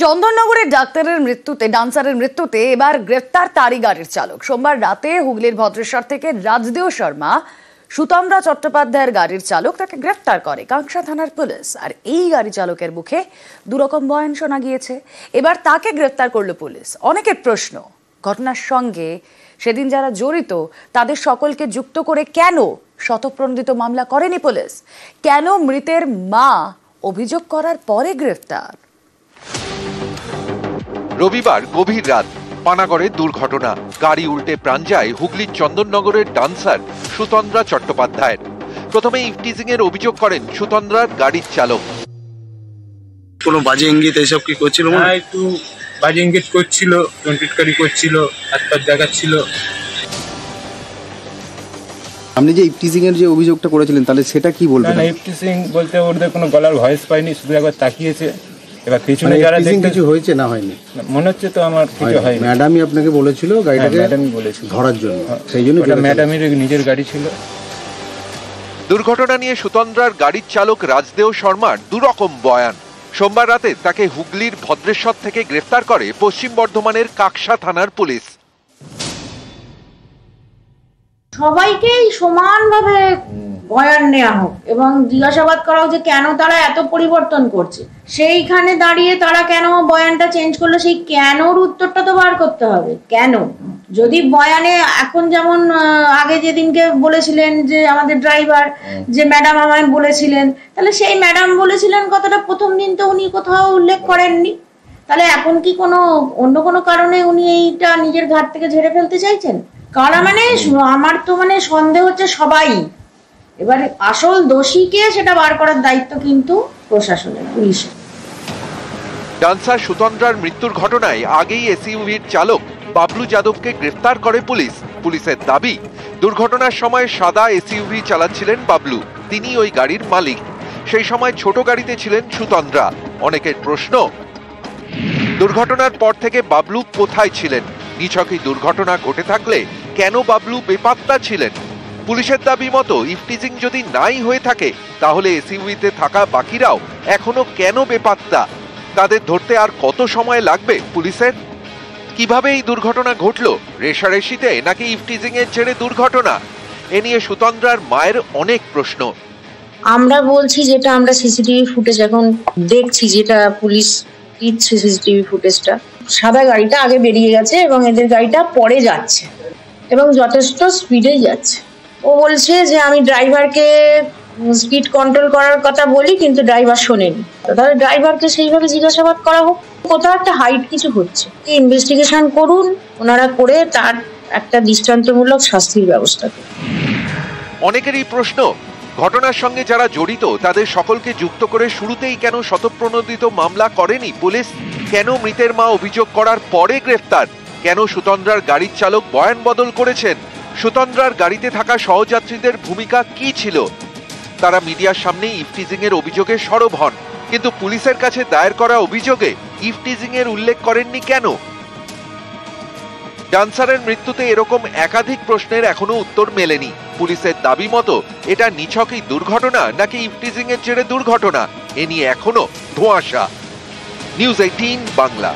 চন্দননগরের ডান্সারের মৃত্যুতে এবার গ্রেফতার তারই গাড়ির চালক। সোমবার রাতে হুগলির ভদ্রেশ্বর থেকে রাজদেও শর্মা সুতন্দ্রা চট্টোপাধ্যায়ের গাড়ির চালক তাকে গ্রেফতার করে কাঁকসা থানার পুলিশ। আর এই গাড়ি চালকের মুখে দুরকম বয়ান শোনা গিয়েছে। এবার তাকে গ্রেফতার করলো পুলিশ। অনেকের প্রশ্ন, ঘটনার সঙ্গে সেদিন যারা জড়িত তাদের সকলকে যুক্ত করে কেন স্বতঃপ্রণোদিত মামলা করেনি পুলিশ? কেন মৃতের মা অভিযোগ করার পরে গ্রেফতার? রবিবার গভীর রাত পানাগড়ে দুর্ঘটনা। গাড়ি উল্টে প্রাণ যায় হুগলির চন্দননগরের ডান্সার সুতন্দ্রা চট্টোপাধ্যায়ের। প্রথমে ইফটিজিং এর অভিযোগ করেন সুতন্দ্রার গাড়ির চালক। কোনো বাজে ইঙ্গিত এইসব কি করছিল? একটু বাজে ইঙ্গিত করছিল, টোনটিটকারি করছিল, হাত পা দেখাচ্ছিল। আপনি যে ইফটিজিং এর যে অভিযোগটা করেছিলেন তাহলে সেটা কি বলবেন? না, ইফটিজিং বলতে ওদের কোনো গলার ভয়েস পাইনি, শুধু একবার তাকিয়েছে। এবার পিছনে যারা কিছু হয়েছে না হয়নি মনে হচ্ছে, তো আমার কিছু হয়নি। ম্যাডামই আপনাকে বলেছিল গাড়িটাকে ধরার জন্য, সেই জন্য ম্যাডামের নিজের গাড়ি ছিল। দুর্ঘটনা নিয়ে সুতন্দ্রার গাড়ির চালক রাজদেও শর্মার দুরকম বয়ান। সোমবার রাতে তাকে হুগলির ভদ্রেশ্বর থেকে গ্রেফতার করে পশ্চিম বর্ধমানের কাঁকসা থানার পুলিশ। সবাইকেই সমানভাবে বয়ান নেওয়া হোক এবং জিজ্ঞাসাবাদ করা হোক যে কেন তারা এত পরিবর্তন করছে। সেইখানে দাঁড়িয়ে তারা কেন বয়ানটা চেঞ্জ করলো, সেই কেনর উত্তরটা তো বার করতে হবে। কেন? যদি বয়ানে এখন যেমন আগে যেদিনকে বলেছিলেন যে আমাদের ড্রাইভার যে ম্যাডাম আমায় বলেছিলেন, তাহলে সেই ম্যাডাম বলেছিলেন কথাটা প্রথম দিন তো উনি কোথাও উল্লেখ করেননি। তাহলে এখন কি অন্য কোনো কারণে উনি এইটা নিজের ঘাট থেকে ঝেড়ে ফেলতে চাইছেন? কারণ আমার তো সন্দেহ হচ্ছে সবাই। এবার আসল দোষীকে সেটা বার করার দায়িত্ব কিন্তু প্রশাসনের, পুলিশের। ডান্সার সুতন্দ্রার মৃত্যুর ঘটনায় আগেই এসইউভির চালক বাবলু যাদবকে গ্রেফতার করে পুলিশ। পুলিশের দাবি, দুর্ঘটনার সময় সাদা এসইউভি চালাচ্ছিলেন বাবলু, তিনি ওই গাড়ির মালিক। সেই সময় ছোট গাড়িতে ছিলেন সুতন্দ্রা। অনেকের প্রশ্ন, দুর্ঘটনার পর থেকে বাবলু কোথায় ছিলেন? নিছকই দুর্ঘটনা ঘটে থাকলে কেন বাবলু বেপাত্তা ছিলেন? পুলিশের দাবি মতো ইফটিজিং যদি নাই হয়ে থাকে তাহলে এসইউভিতে থাকা বাকিরাও এখনো কেন বেপাত্তা? তাদের ধরতে আর কত সময় লাগবে পুলিশের? কিভাবে এই দুর্ঘটনা ঘটলো? রেশারেশিতে নাকি ইফটিজিং এর জেরে দুর্ঘটনা? এ নিয়ে সুতন্দ্রার মায়ের অনেক প্রশ্ন। আমরা বলছি যেটা আমরা সিসিটিভি ফুটেজ এখন দেখছি, যেটা পুলিশ দিচ্ছে সিসিটিভি ফুটেজটা, সাদা গাড়িটা আগে বেরিয়ে গেছে এবং এদের গাড়িটা পরে যাচ্ছে এবং যথেষ্ট স্পিডেই যাচ্ছে। ও বলছে যে আমি ড্রাইভারকে স্পিড কন্ট্রোল করার কথা বলি, কিন্তু ড্রাইভার শোনেনি। তাহলে ড্রাইভারকে সেইভাবে জিজ্ঞাসাবাদ করা হোক। কোথাও একটা হাইট কিছু হচ্ছে, ইনভেস্টিগেশন করুন ওনারা, করে তার একটা দৃষ্টান্তমূলক শাস্তির ব্যবস্থা করুন। অনেকেরই প্রশ্ন, ঘটনার সঙ্গে যারা জড়িত তাদের সকলকে যুক্ত করে শুরুতেই কেন স্বতঃপ্রণোদিত মামলা করেনি পুলিশ? কেন মৃতের মা অভিযোগ করার পরে গ্রেফতার? কেন সুতন্দ্রার গাড়ির চালক বয়ান বদল করেছেন? সুতন্দ্রার গাড়িতে থাকা সহযাত্রীদের ভূমিকা কি ছিল? তারা মিডিয়ার সামনে ইফটিজিং এর অভিযোগে সরব হন, কিন্তু পুলিশের কাছে দায়ের করা অভিযোগে ইফটিজিং এর উল্লেখ করেননি কেন? ডান্সারের মৃত্যুতে এরকম একাধিক প্রশ্নের এখনো উত্তর মেলেনি। পুলিশের দাবি মতো এটা নিছকই দুর্ঘটনা নাকি ইফটিজিং এর জেরে দুর্ঘটনা, এ নিয়ে এখনো ধোঁয়াশা। নিউজ 18 বাংলা।